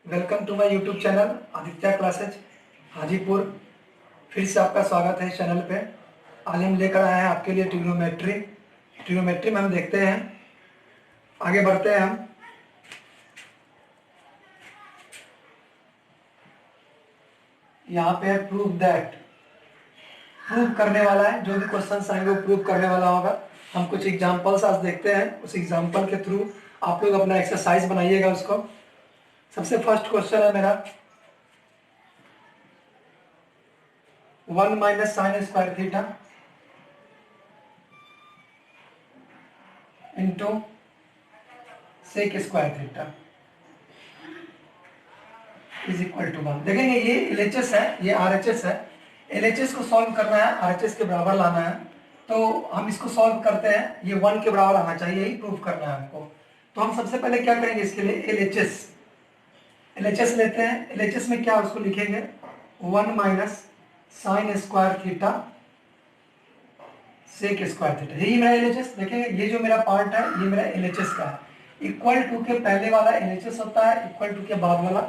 Welcome to my YouTube channel Aditya classes Hajipur. फिर से आपका स्वागत है इस चैनल पे। आज हम लेकर आए हैं आपके लिए ट्रिग्नोमेट्री में हम देखते हैं, आगे बढ़ते हैं हम। यहाँ पे है प्रूव दैट, प्रूव करने वाला है। जो भी क्वेश्चन आएंगे वो प्रूव करने वाला होगा। हम कुछ एग्जाम्पल्स आज देखते हैं, उस एग्जाम्पल के थ्रू आप लोग अपना एक्सरसाइज बनाइएगा उसको। सबसे फर्स्ट क्वेश्चन है मेरा 1 minus sine square theta into sec square theta is equal to 1। देखेंगे ये LHS है, ये RHS है। LHS को सॉल्व करना है, RHS के बराबर लाना है, तो हम इसको सॉल्व करते हैं। ये 1 के बराबर आना चाहिए, यही प्रूव करना है हमको। तो हम सबसे पहले क्या करेंगे, इसके लिए LHS लेते हैं। LHS में क्या उसको लिखेंगे 1 minus sine square theta sec square theta, यही मेरा LHS। देखेंगे ये जो मेरा पार्ट है ये मेरा LHS का है। इक्वल टू के पहले वाला LHS होता है, इक्वल टू के बाद वाला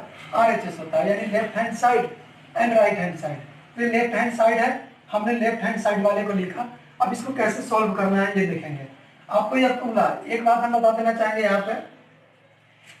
RHS होता है, यानी left hand side and right hand side. तो ये लेफ्ट हैंड साइड है, हमने लेफ्ट हैंड साइड वाले को लिखा। अब इसको कैसे सॉल्व करना है ये देखेंगे। आपको यह फॉर्मूला, एक बात हम बता देना चाहेंगे यहाँ पे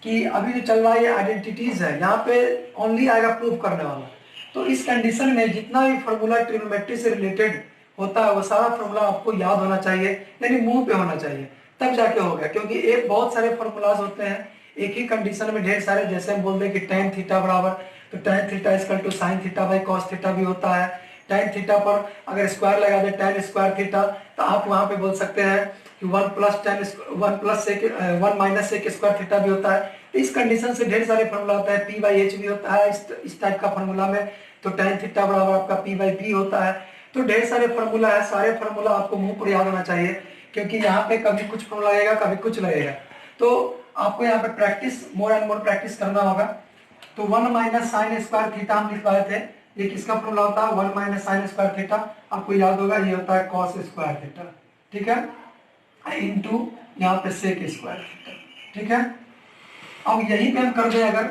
कि अभी जो चल रहा है ये आइडेंटिटीज है, यहाँ पे ओनली आएगा प्रूफ करने वाला। तो इस कंडीशन में जितना भी फॉर्मूला ट्रिग्नोमेट्री से रिलेटेड होता है वो सारा फॉर्मूला आपको याद होना चाहिए, यानी मुंह पे होना चाहिए, तब जाके होगा। क्योंकि एक बहुत सारे फॉर्मूलाज होते हैं एक ही कंडीशन में, ढेर सारे। जैसे हम बोल दें कि tan थीटा बराबर, तो tan theta equal to sine theta by cos theta भी होता है। tan थीटा पर अगर स्क्वायर लगा दे tan स्क्वायर थीटा, तो आप वहां पे बोल सकते हैं कि 1 माइनस सेक स्क्वायर थीटा भी होता है। तो इस कंडीशन से ढेर सारे फॉर्मूला होता है। p/h भी होता है इस टाइप का फॉर्मूला में। तो tan थीटा बराबर आपका p/p होता है। तो ढेर सारे फॉर्मूला है, सारे फॉर्मूला आपको मुंह पर याद होना चाहिए, क्योंकि यहाँ पे कभी कुछ फॉर्मूला लगेगा कभी कुछ लगेगा। तो आपको यहाँ पे practice, more and more practice करना होगा। तो 1 माइनस साइन स्क्वायर थीटा हम लिखवाए थे, ये किसका फॉर्मूला होता है 1 माइनस साइन स्क्वायर थीटा, आपको याद होगा ये होता है कॉस स्क्वायर थीटा, ठीक है, इंटू यहाँ पे सेक स्क्वायर थीटा, ठीक है। अब यहीं पे हम कर दें अगर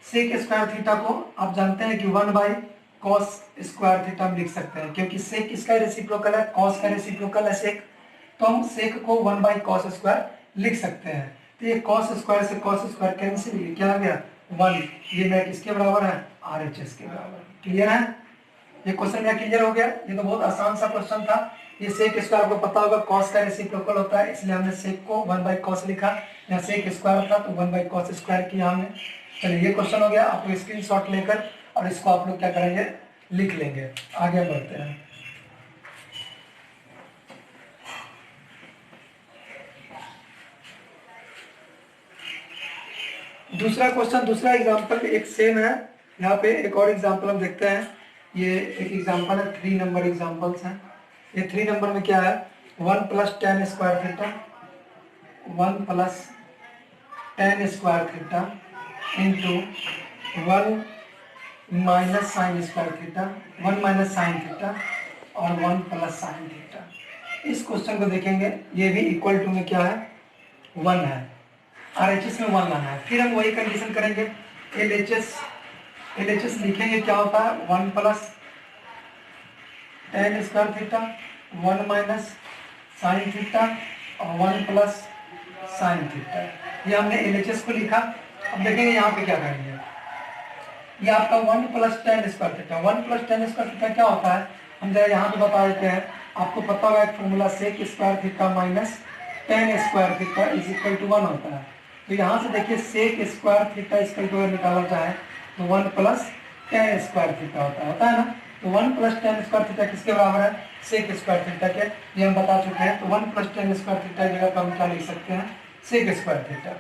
सेक स्क्वायर थीटा को, आप जानते हैं कि 1 बाई कॉस स्क्वायर थीटा हम लिख सकते हैं, क्योंकि सेक किसका रेसिप्रोकल है, कॉस का रेसिप्रोकल है सेक। तो हम सेक को 1 बाई कॉस स्क्वायर लिख सकते हैं। तो ये कॉस स्क्वायर से कॉस स्क्वायर कैंसिल, ये क्या आ गया 1। ये मेरा किसके बराबर है, RHS के बराबर। क्लियर है, ये क्वेश्चन मेरा क्लियर हो गया। ये तो बहुत आसान सा क्वेश्चन था। ये सेक स्क्वायर आपको पता होगा कॉस का रेसिप्रोकल होता है, इसलिए हमने सेक को 1 बाई कॉस लिखा। यहाँ सेक स्क्वायर था तो 1 बाई कॉस स्क्वायर किया हमने। चलिए ये क्वेश्चन हो गया। आप लोग स्क्रीनशॉट लेकर और इसको आप लोग क्या करेंगे, लिख लेंगे। आगे बढ़ते हैं। दूसरा क्वेश्चन, दूसरा एग्जांपल एक सेम है। यहाँ पे एक और एग्जांपल हम देखते हैं। ये एक एग्जांपल है, 3 नंबर एग्जांपल्स हैं। ये 3 नंबर में क्या है 1 plus tan square theta, 1 plus tan square theta into 1 minus sine square theta, 1 minus sine theta और 1 प्लस साइन थीटा। इस क्वेश्चन को देखेंगे, ये भी इक्वल टू में क्या है 1 है, RHS में 1 लाना है। फिर हम वही कंडीशन करेंगे, LHS लिखेंगे, क्या होता है 1 plus tan square theta, 1 minus sine theta और 1 प्लस साइन थीटा। ये हमने LHS को लिखा। अब देखेंगे यहाँ पे क्या करेंगे, ये आपका 1 plus tan square theta, 1 plus tan square theta क्या होता है हम जरा यहाँ पे बता देते हैं। आपको पता होगा एक formula sec square theta minus tan square theta is equal to 1 होता है। तो यहाँ से देखिए sec square theta equal to निकाला जाए तो 1 प्लस tan स्क्वायर थीटा होता है ना। तो 1 प्लस tan स्क्वायर थीटा किसके बराबर है, सेक स्क्वायर थीटा के, ये हम बता चुके हैं। तो 1 प्लस tan स्क्वायर थीटा जगह पर हम क्या लिख सकते हैं, सेक स्क्वायर थीटा।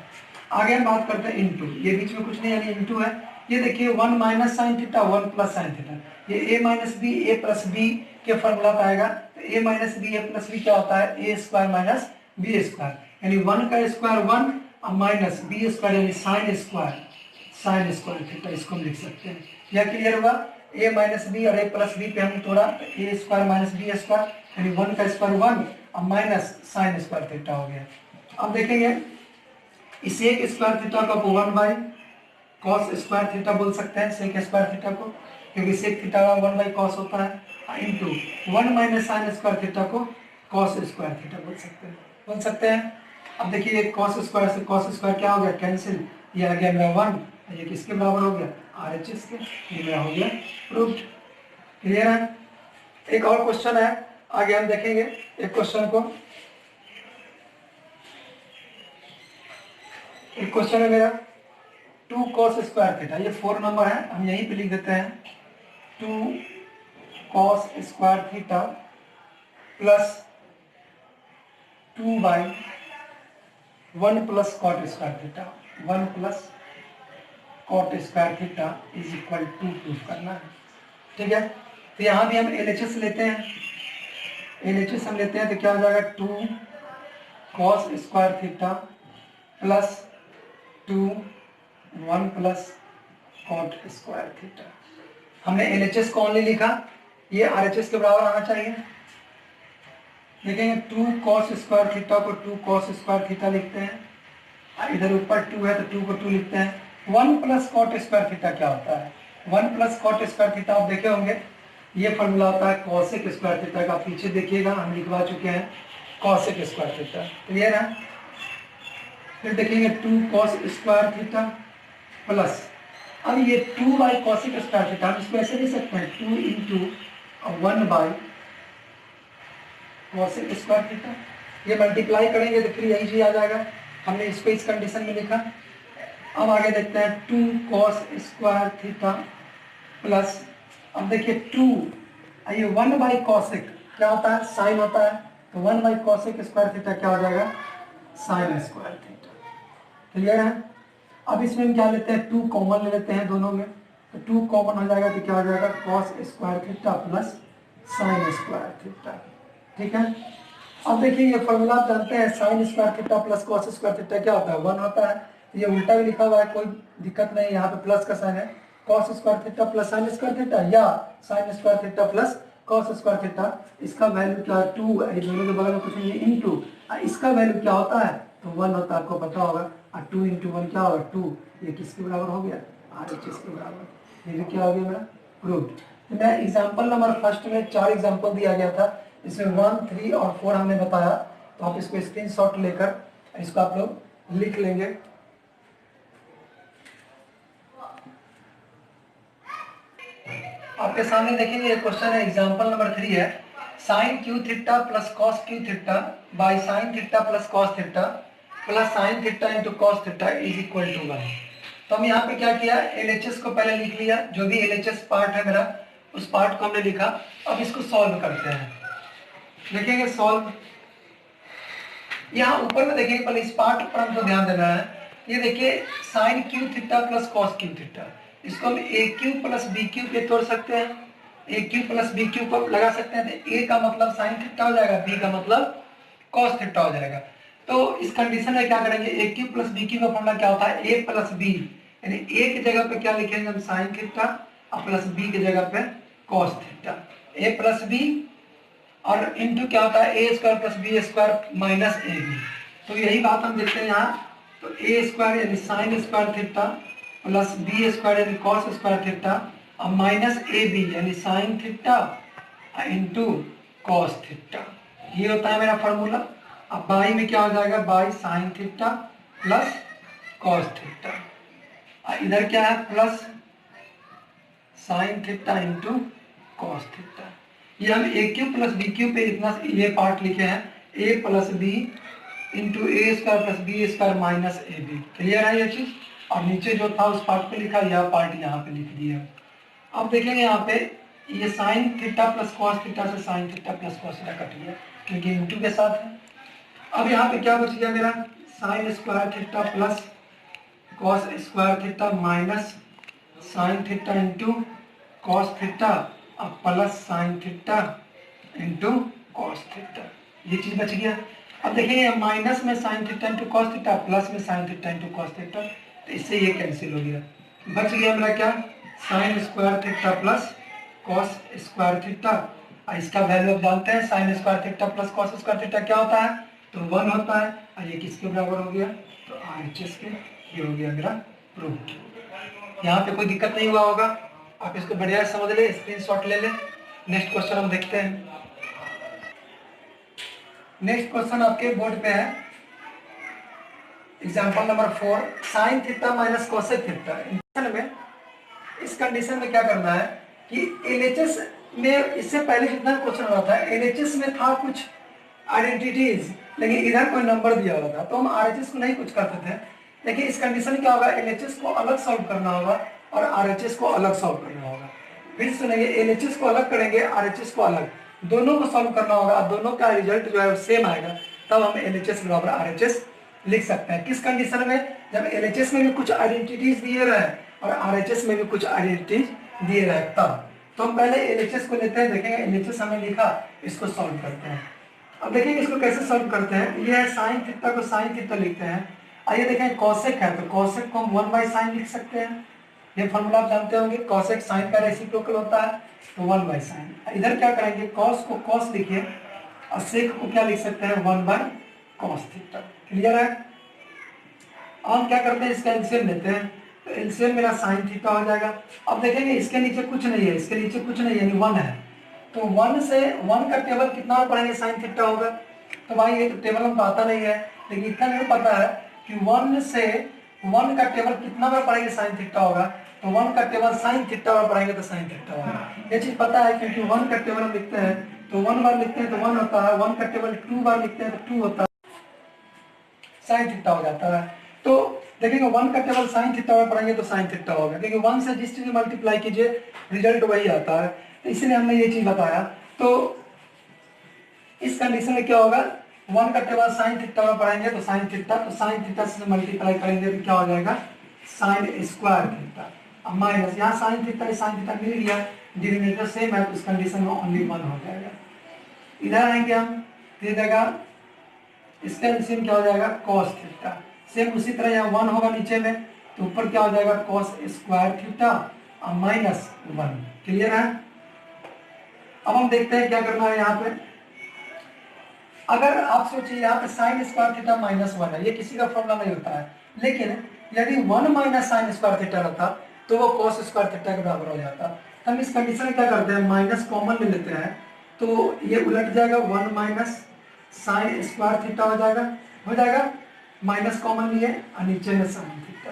आगे हम बात करते हैं इंटू, ये बीच में कुछ नहीं यानी इंटू है। ये देखिए 1 minus sine theta, 1 plus sine theta, ये a minus b, a plus b के फॉर्मूला पे आएगा। तो a minus b, a plus b क्या होता है, ए स्क्वायर माइनस बी स्क्वायर, यानी 1 का स्क्वायर 1 और माइनस बी स्क्वायर यानी साइन स्क्वायर थीटा, इसको हम लिख सकते हैं। यह क्लियर होगा। a माइनस बी और a प्लस बी पे हम तोड़ा तो A square minus b square, यानी 1 का स्क्वायर 1 और माइनस साइन स्क्वायर थीटा हो गया। अब देखेंगे इस एक स्क्वायर थीटा का 1 बाई कॉस स्क्वायर थीटा बोल सकते हैं सेक स्क्वायर थीटा को, क्योंकि सेक थीटा 1/cos होता है, into 1 minus sine square theta को कॉस स्क्वायर थीटा बोल सकते हैं। अब देखिए कॉस स्क्वायर से कॉस स्क्वायर क्या हो गया, कैंसिल, ये आ गया मेरा 1, ये किसके बराबर हो गया, RHS के, ये मेरा हो गया प्रूव्ड। क्लियर है। एक और क्वेश्चन है, आगे हम देखेंगे एक क्वेश्चन को। एक क्वेश्चन है मेरा 2 cos स्क्वायर थीटा, ये 4 नंबर है, हम यहीं पे लिख देते हैं 2 cos square theta plus 2/1 plus cot square theta, 1 plus cot square theta is equal to proof करना है। ठीक है, तो यहाँ भी हम LHS लेते हैं, LHS हम लेते हैं तो क्या हो जाएगा 2 cos square theta plus 1 plus cot square theta. हमने LHS को ओनली लिखा, ये RHS के बराबर आना चाहिए। देखेंगे 2 cos स्क्वायर थीटा को 2 cos स्क्वायर थीटा लिखते हैं, इधर ऊपर 2 है तो 2 को 2 लिखते हैं। 1 प्लस कॉट स्क्वायर थीटा क्या होता है, 1 प्लस कॉट स्क्वायर थीटा आप देखे होंगे, ये फॉर्मूला होता है कॉसेक स्क्वायर थीटा का, पीछे देखिएगा हम लिखवा चुके हैं कॉसेक स्क्वायर थीटा। क्लियर है। फिर देखेंगे 2 cos स्क्वायर थीटा प्लस, अब ये 2/cosec स्क्वायर थीटा, हम इसको ऐसे लिख सकते हैं 2 इंटू 1/cosec स्क्वायर थीटा, ये मल्टीप्लाई करेंगे तो फिर यही चीज आ जाएगा, हमने इसको इस कंडीशन में लिखा। अब आगे देखते हैं 2 cos स्क्वायर थीटा प्लस, अब देखिए 2, ये 1/cosec क्या होता है, साइन होता है, तो 1/cosec स्क्वायर थीटा क्या हो जाएगा, साइन स्क्वायर थीटा। क्लियर है। अब इसमें हम क्या लेते हैं 2 कॉमन ले लेते हैं दोनों में, तो 2 कॉमन हो जाएगा तो क्या हो जाएगा cos square theta plus sine square theta. ठीक है। अब देखिए ये फॉर्मूला आप जानते हैं, sign square theta plus cos square theta क्या होता है, 1 होता है, तो ये उल्टा भी लिखा हुआ है, कोई दिक्कत नहीं, यहाँ पे प्लस का साइन है, cos square theta plus sine square theta या sine square theta plus cos square theta, इसका वैल्यू क्या है 2, ये दोनों के बगल में कुछ नहीं है, इनटू इसका वैल्यू क्या होता है, तो 1 होता है, आपको पता होगा, और 2 इंटू 1 क्या होगा 2, ये किसके बराबर हो गया, RHS के बराबर। ये भी क्या हो गया मेरा प्रूव्ड। तो मैं एग्जांपल नंबर फर्स्ट में 4 एग्जांपल दिया गया था, इसमें 1, 3 और 4 हमने बताया, तो आप इसको स्क्रीनशॉट लेकर इसको आप लोग लिख लेंगे। आपके सामने देखेंगे एक क्वेश्चन है, एग्जांपल नंबर 3 है, sine cube theta plus cos cube theta by sine theta plus cos theta plus sine theta into cos theta is equal to 1। तो हम यहाँ पे क्या किया, LHS को पहले लिख लिया, जो भी LHS पार्ट है मेरा उस पार्ट को हमने लिखा। अब इसको सॉल्व करते हैं, देखेंगे सॉल्व, यहाँ ऊपर में देखेंगे, पहले इस पार्ट पर हमको ध्यान देना है। ये देखिए sine cube theta plus cos cube theta, इसको हम ए क्यू प्लस बी क्यू पे तोड़ सकते हैं, a cube plus B cube को लगा सकते हैं, तो ए का मतलब साइन थीटा हो जाएगा, बी का मतलब कॉस थीटा हो जाएगा। तो इस कंडीशन में क्या करेंगे, ए क्यू प्लस बी क्यू का फॉर्मूला क्या होता है, ए प्लस बी, यानी ए की जगह पे क्या लिखेंगे हम साइन थीटा और प्लस बी की जगह पे cos theta, A plus B और इनटू क्या होता है ए square plus B square minus A B. तो यही बात हम देखते हैं यहाँ, तो ए स्क्वायर यानी sine square theta plus B square यानी कॉस स्क्वायर थीटा और माइनस ए बी यानी sine theta into cos theta, ये होता है मेरा फॉर्मूला। अब बाई में क्या हो जाएगा, by sine theta plus cos theta, इधर क्या है plus sine theta into cos theta. ये हम ए क्यू प्लस बी क्यू पे इतना ये पार्ट लिखे हैं, A plus B into A square plus B square minus A B. Clear है ये चीज। और नीचे जो था उस पार्ट पे लिखा, यह पार्ट यहाँ पे लिख दिया। अब देखेंगे यहाँ पे ये sine theta plus cos theta से sine theta plus cos theta cut गया, क्योंकि इंटू के साथ है। अब यहाँ पे क्या बच गया मेरा, sine square theta plus cos square theta minus sine theta into cos theta और plus sine theta into cos theta, ये चीज बच गया। अब देखिए माइनस में sine theta into cos theta plus में sine theta into cos theta, तो इससे ये कैंसिल हो गया, बच गया मेरा क्या, sign square theta plus cos square theta. इसका वैल्यू आप जानते हैं, sign square theta plus cos square theta क्या होता है, तो 1 होता है, और ये किसके बराबर हो गया, तो RHS के, ये हो गया मेरा प्रूफ। यहाँ पे कोई दिक्कत नहीं हुआ होगा, आप इसको बढ़िया समझ ले, स्क्रीनशॉट ले ले। नेक्स्ट क्वेश्चन हम देखते हैं। नेक्स्ट क्वेश्चन आपके बोर्ड पे है example number 4, sine theta minus cosec theta में। इस कंडीशन में क्या करना है कि एलएचएस में इससे पहले जितना क्वेश्चन हुआ था, एलएचएस में था कुछ आइडेंटिटीज, लेकिन इधर कोई नंबर दिया हुआ था, तो हम आरएचएस को नहीं कुछ करते थे। लेकिन इस कंडीशन में क्या होगा, एलएचएस को अलग सॉल्व करना होगा और आरएचएस को अलग सॉल्व करना होगा। फिर सुनेंगे, एलएचएस को अलग करेंगे, आरएचएस को अलग, दोनों को सॉल्व करना होगा, दोनों का रिजल्ट जो है सेम आएगा, तब हम एलएचएस बराबर आरएचएस लिख सकते हैं। किस कंडीशन में, जब एलएचएस में भी कुछ आइडेंटिटीज दिए रहे और आरएचएस में भी कुछ आइडेंटिटीज दिए रहे तब। तो हम पहले एलएचएस को लेते हैं, देखेंगे एलएचएस हमने लिखा, इसको सॉल्व करते हैं। अब देखेंगे इसको कैसे सॉल्व करते हैं। ये है साइन थीटा को साइन थीटा लिखते हैं। आइए देखें, कॉसेक है तो कॉसेक को हम 1/sin लिख सकते हैं, ये फॉर्मूला आप जानते होंगे, कॉसेक साइन का रेसिप्रोकल होता है, तो 1/sin। इधर क्या करेंगे, कॉस को कॉस लिखिए और सेक को क्या लिख सकते हैं, 1/cos थीटा। क्लियर है। अब हम क्या करते हैं, इसका एलसीएम लेते हैं, तो एलसीएम मेरा साइन थीटा हो जाएगा। अब देखेंगे इसके नीचे कुछ नहीं है, इसके नीचे कुछ नहीं है, यानी 1 है, तो 1 से 1 का टेबल कितना पढ़ेंगे, साइन थीटा होगा। तो भाई ये तो टेबल हमको आता नहीं है, लेकिन इतना मेरे पता है कि 1 से 1 का टेबल कितना बार पढ़ेंगे, साइन थीटा होगा, तो 1 का टेबल साइन थीटा बार पढ़ेंगे तो साइन थीटा होगा। ये चीज पता है, क्योंकि 1 का टेबल हम लिखते हैं तो 1 बार लिखते हैं तो 1 होता है, 1 का टेबल 2 बार लिखते हैं तो 2 होता है, साइन थीटा हो जाता है। तो देखेंगे 1 का टेबल साइन थीटा में पढ़ेंगे तो साइन थीटा होगा, क्योंकि 1 से जिस चीज मल्टीप्लाई कीजिए रिजल्ट वही आता है, तो इसलिए हमने ये चीज बताया। तो इस कंडीशन में क्या होगा, 1 का टेबल साइन थीटा में पढ़ेंगे तो साइन थीटा, तो साइन थीटा से मल्टीप्लाई करेंगे तो क्या हो जाएगा, साइन स्क्वायर थीटा। अब माइनस, यहाँ साइन थीटा मिल गया, डिनोमिनेटर सेम है, तो इस कंडीशन में ओनली 1 हो जाएगा। इधर आएंगे हम, दे देगा, इसका एलसीएम क्या हो जाएगा, cos थीटा। सेम उसी तरह यहाँ 1 होगा नीचे में, तो ऊपर क्या हो जाएगा, cos स्क्वायर थीटा और माइनस 1। क्लियर है। अब हम देखते हैं क्या करना है यहाँ पे। अगर आप सोचिए यहाँ पे साइन स्क्वायर थीटा -1 है, ये किसी का फॉर्मूला नहीं होता है, लेकिन यदि 1 माइनस साइन स्क्वायर थीटा रहता तो वो cos स्क्वायर थीटा के बराबर हो जाता। तो हम इस कंडीशन में क्या करते हैं, माइनस कॉमन ले लेते हैं, तो ये उलट जाएगा, 1 माइनस साइन स्क्वायर थीटा हो जाएगा, माइनस कॉमन लिए और नीचे में साइन थीटा।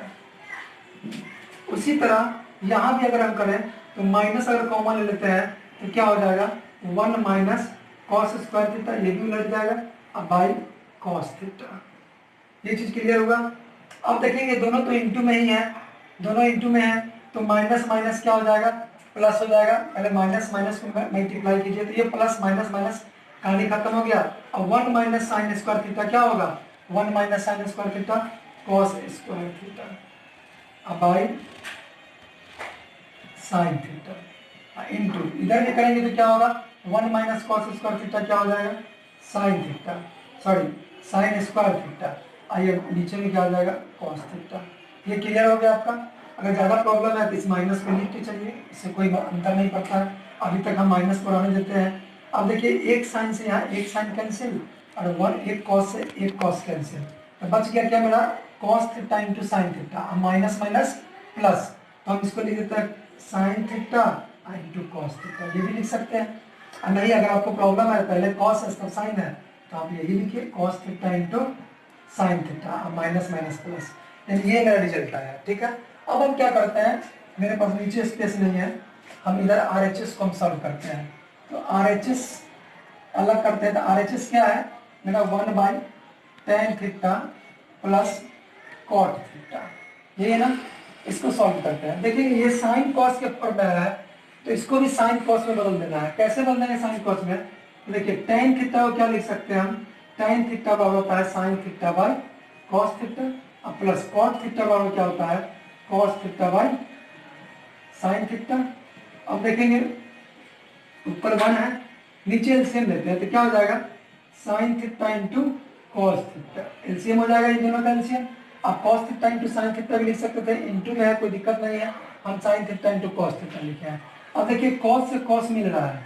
उसी तरह यहाँ भी अगर हम करें तो माइनस अगर कॉमन ले लेते हैं तो क्या हो जाएगा, 1 माइनस कॉस स्क्वायर थीटा, ये भी उलट जाएगा और बाई कॉस थीटा। ये चीज क्लियर होगा। अब देखेंगे दोनों तो इंटू में ही है, दोनों इंटू में है, तो माइनस माइनस क्या हो जाएगा, प्लस हो जाएगा। पहले माइनस माइनस को मल्टीप्लाई कीजिए तो ये प्लस माइनस माइनस कहानी खत्म हो गया। अब 1 माइनस साइन स्क्वायर थीटा क्या होगा, 1 minus sine square theta cos square theta, अब बाई साइन थीटा इंटू, इधर भी करेंगे तो क्या होगा, 1 माइनस कॉस स्क्वायर थीटा क्या हो जाएगा, sine theta, sorry sine square theta, आइए नीचे में क्या हो जाएगा, कॉस थीटा। ये क्लियर हो गया आपका। अगर ज़्यादा प्रॉब्लम है तो इस माइनस को लिख के चलिए, इससे कोई अंतर नहीं पड़ता है। अभी तक हम माइनस को रहने देते हैं। अब देखिए एक साइन से यहाँ एक साइन कैंसिल और एक कॉस से एक कॉस कैंसिल, तो बच गया क्या मेरा, cos theta into sine theta. अब माइनस माइनस प्लस, तो हम इसको लिख देते हैं sign theta into cos theta, ये भी लिख सकते हैं। और नहीं, अगर आपको प्रॉब्लम है पहले कॉस है तब साइन है, तो आप यही लिखिए cos theta into sine theta, minus minus plus, यानी ये मेरा रिजल्ट आया। ठीक है। अब हम क्या करते हैं, मेरे पास नीचे स्पेस नहीं है, हम इधर RHS को हम सॉल्व करते हैं। तो RHS अलग करते हैं, तो RHS क्या है मेरा, 1/tan theta plus cot theta, ये है ना। इसको सॉल्व करते हैं, देखिए ये साइन कॉस के ऊपर में है, तो इसको भी साइन कॉस में बदल देना है। कैसे बदल देंगे साइन कॉस में, देखिए tan थीटा को क्या लिख सकते हैं हम, tan थीटा बराबर होता है sine theta by cos theta, और प्लस कॉट थीटा बराबर क्या होता है, cos theta by sine theta. अब देखेंगे ऊपर 1 है, नीचे एलसीएम लेते हैं तो क्या हो जाएगा, sign theta into cos theta, LCM हो जाएगा इन दोनों का एलसीएम। आप cos theta into sine theta भी लिख सकते थे, इंटू में है कोई दिक्कत नहीं है, हम sine theta into cos theta लिखे हैं। अब देखिए कॉस से कॉस मिल रहा है,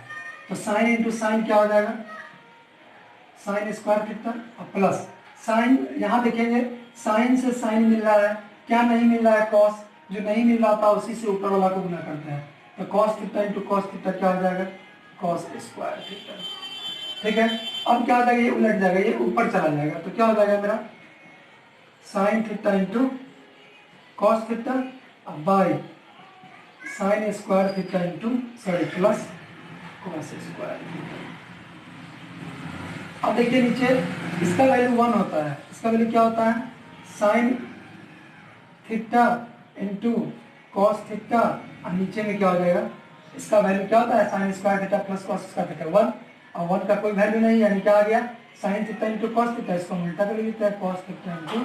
तो साइन इंटू साइन क्या हो जाएगा, साइन स्क्वायर थीटा और प्लस साइन, यहाँ देखेंगे साइन से साइन मिल रहा है, क्या नहीं मिल रहा है, कॉस, जो नहीं मिल रहा था उसी से ऊपर वाला को गुना करते हैं। तो cos theta into cos theta क्या हो जाएगा, कॉस स्क्वायर थीटा। ठीक है, अब क्या हो जाएगा, ये उलट जाएगा, ये ऊपर चला जाएगा, तो क्या हो जाएगा मेरा sign theta into cos theta by sign square theta into sorry plus cos square theta. अब देखिए नीचे इसका वैल्यू 1 होता है, इसका वैल्यू क्या होता है, sine theta into cos theta, और नीचे में क्या हो जाएगा, इसका वैल्यू क्या होता है, sign square theta plus cos square theta 1, और 1 का कोई वैल्यू नहीं, यानी क्या आ गया, sign theta into cos theta, इसको उल्टा कर लेते हैं, cos theta into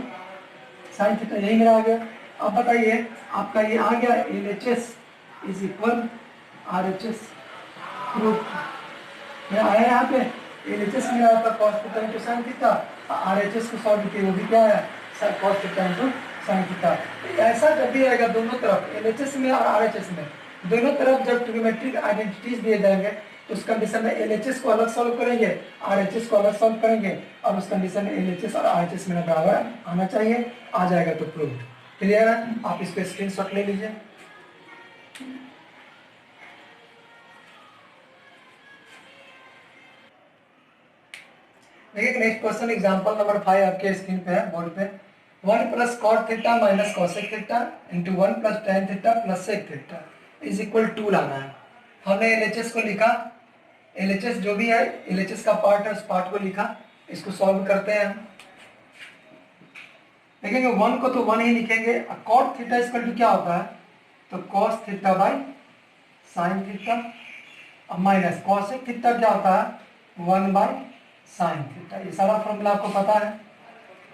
sine theta, यही मेरा आ गया। अब बताइए आपका ये आ गया LHS is equal RHS, proof मेरा आया यहाँ पे, LHS मेरा आता cos theta into sine theta, RHS को सॉल्व किया वो भी क्या है, cos theta into sine theta. ऐसा जब भी रहेगा दोनों तरफ LHS में और RHS में, दोनों तरफ जब ट्रिग्नोमेट्रिक आइडेंटिटीज दिए जाएंगे तो उस कंडीशन में LHS को अलग सॉल्व करेंगे, RHS को अलग सॉल्व करेंगे, और उस कंडीशन में LHS और RHS में बराबर आना चाहिए, आ जाएगा तो प्रूव्ड। क्लियर है, आप इस पे स्क्रीनशॉट ले लीजिए। देखिए नेक्स्ट क्वेश्चन एग्जांपल नंबर 5 आपके स्क्रीन पे है बोर्ड पे, 1 plus cot theta minus cosec theta into 1 plus tan theta plus sec theta is equal 2 लाना है। हमने LHS को लिखा, LHS जो भी है LHS का पार्ट है उस पार्ट को लिखा, इसको सॉल्व करते हैं हम। देखेंगे 1 को तो 1 ही लिखेंगे, कॉट थीटा इक्वल टू क्या होता है, तो cos theta by sine theta, अब माइनस कॉसेक थीटा क्या होता है 1 बाई साइन थीटा, ये सारा फॉर्मूला आपको पता है।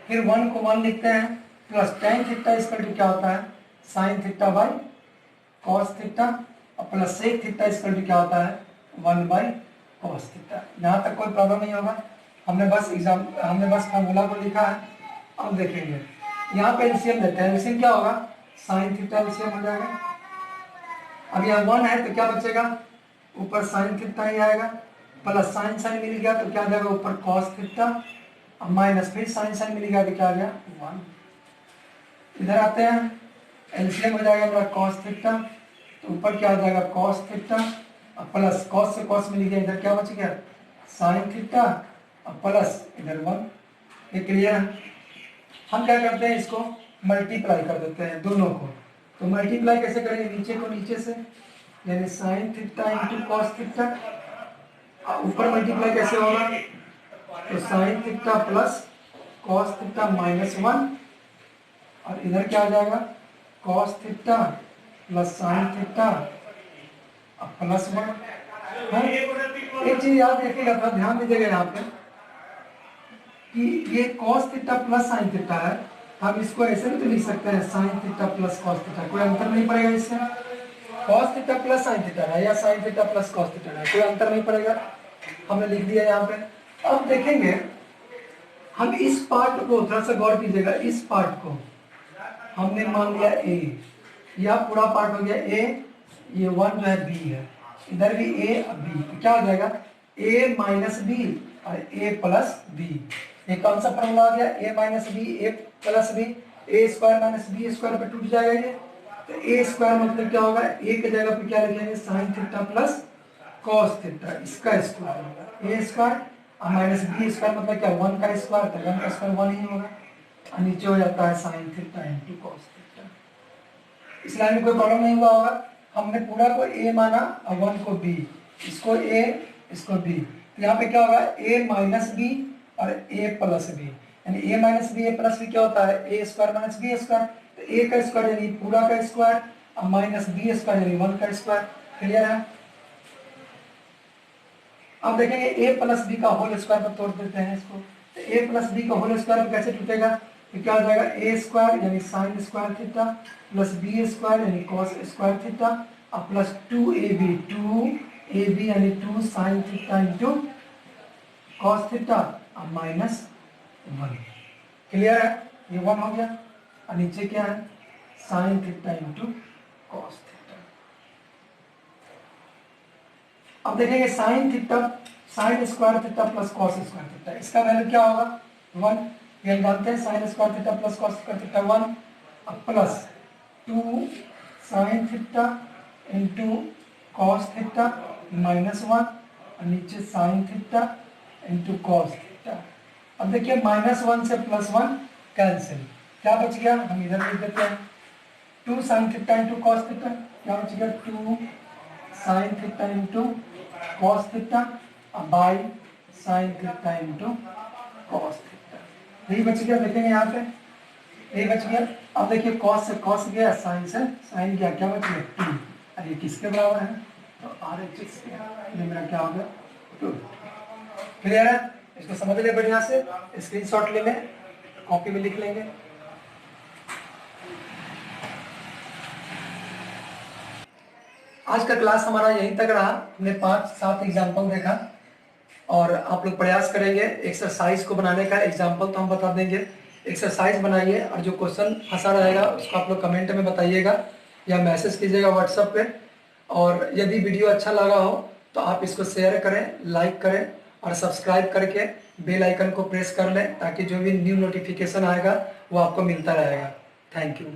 फिर 1 को 1 लिखते हैं, plus tan theta equal to क्या होता है sine theta by cos theta, और plus sec theta equal to क्या होता है 1 बाई कॉस थीटा। यहाँ तक कोई प्रॉब्लम नहीं होगा, हमने बस फॉर्मूला को लिखा है। अब देखेंगे यहाँ पे एलसीएम लेते हैं, एलसीएम क्या होगा, साइन थीटा एलसीएम हो जाएगा। अब यहाँ 1 है तो क्या बचेगा, ऊपर साइन थीटा ही आएगा, प्लस साइन साइन मिल गया तो क्या आ जाएगा ऊपर कॉस थीटा, और माइनस फिर साइन साइन मिल गया तो क्या आ गया 1। इधर आते हैं, एलसीएम हो जाएगा मेरा कॉस थीटा, तो ऊपर क्या हो जाएगा कॉस थीटा, और प्लस कॉस से कॉस मिल गया, इधर क्या बच गया साइन थीटा, और प्लस इधर 1। ये क्लियर है। हम क्या करते हैं, इसको मल्टीप्लाई कर देते हैं दोनों को। तो मल्टीप्लाई कैसे करेंगे, नीचे को नीचे से, यानी sine theta into cos theta, ऊपर मल्टीप्लाई कैसे होगा, तो sign theta plus cos theta minus 1, और इधर क्या हो जाएगा cos theta plus sine theta plus 1। एक चीज याद रखिएगा, थोड़ा ध्यान दीजिएगा यहाँ पे कि ये cos theta plus sine theta है, हम इसको ऐसे भी तो लिख सकते हैं sign theta plus cos theta, कोई अंतर नहीं पड़ेगा इससे। Cos theta plus sine theta है या sign theta plus cos theta है, कोई अंतर नहीं पड़ेगा, हमने लिख दिया यहाँ पे। अब देखेंगे हम इस पार्ट को, थोड़ा सा गौर कीजिएगा, इस पार्ट को हमने मान लिया A, यह पूरा पार्ट हो गया A, ये 1 जो है B है, इधर भी A और B, तो क्या हो जाएगा A माइनस B और A प्लस B। ये कौन सा फॉर्मूला आ गया, A minus B A plus B, A square minus B square पे टूट जाएगा ये, तो A स्क्वायर मतलब क्या होगा, A की जगह पे क्या लिखेंगे sign theta plus cos theta, इसका स्क्वायर होगा A स्क्वायर, और माइनस B स्क्वायर मतलब क्या 1 का स्क्वायर, तो 1 का स्क्वायर 1 ही होगा, और नीचे हो जाता है sine theta into cos theta. इस लाइन में कोई प्रॉब्लम नहीं हुआ होगा, हमने पूरा को A माना और 1 को B, इसको A इसको B, तो यहाँ पे क्या होगा A माइनस B और A प्लस B, यानी A minus B A plus B क्या होता है A square minus B square, तो A का स्क्वायर यानी पूरा का स्क्वायर और माइनस B स्क्वायर यानी 1 का स्क्वायर। क्लियर है। अब देखेंगे A प्लस B का होल स्क्वायर पर तोड़ देते हैं इसको, तो A प्लस B का होल स्क्वायर पर कैसे टूटेगा, तो क्या हो जाएगा A स्क्वायर यानी sine square theta plus B square यानी कॉस स्क्वायर थीटा और प्लस 2AB यानी 2 sign theta into cos theta और माइनस 1। क्लियर है, ये 1 हो गया, और नीचे क्या है sine theta into cos theta. अब देखेंगे sine theta, sign square theta plus cos square theta, इसका वैल्यू क्या होगा 1, ये जानते हैं sign square theta plus cos square theta 1, अब plus 2 sign theta into cos theta -1 और नीचे sign theta into cos theta. अब देखिए -1 से +1 कैंसिल, क्या बच गया, हम इधर लिख देते हैं 2 sign theta into cos theta, क्या बच गया 2 sign theta into cos theta by sine theta into cos theta, यही बच गया। देखेंगे यहाँ पे यही बच गया। अब देखिए कॉस से कॉस गया, साइन से साइन गया, क्या बच गया 2, और ये किसके बराबर है, तो RHS के, ये मेरा क्या हो गया 2। क्लियर है, इसको समझ ले बढ़िया से, स्क्रीनशॉट ले लें, कॉपी में लिख लेंगे। आज का क्लास हमारा यहीं तक रहा। हमने 5-7 एग्जाम्पल देखा और आप लोग प्रयास करेंगे एक्सरसाइज को बनाने का। एग्जाम्पल तो हम बता देंगे, एक्सरसाइज बनाइए और जो क्वेश्चन फंसा रहेगा उसको आप लोग कमेंट में बताइएगा या मैसेज कीजिएगा व्हाट्सएप पे। और यदि वीडियो अच्छा लगा हो तो आप इसको शेयर करें, लाइक करें और सब्सक्राइब करके बेल आइकन को प्रेस कर लें ताकि जो भी न्यू नोटिफिकेशन आएगा वो आपको मिलता रहेगा। Thank you.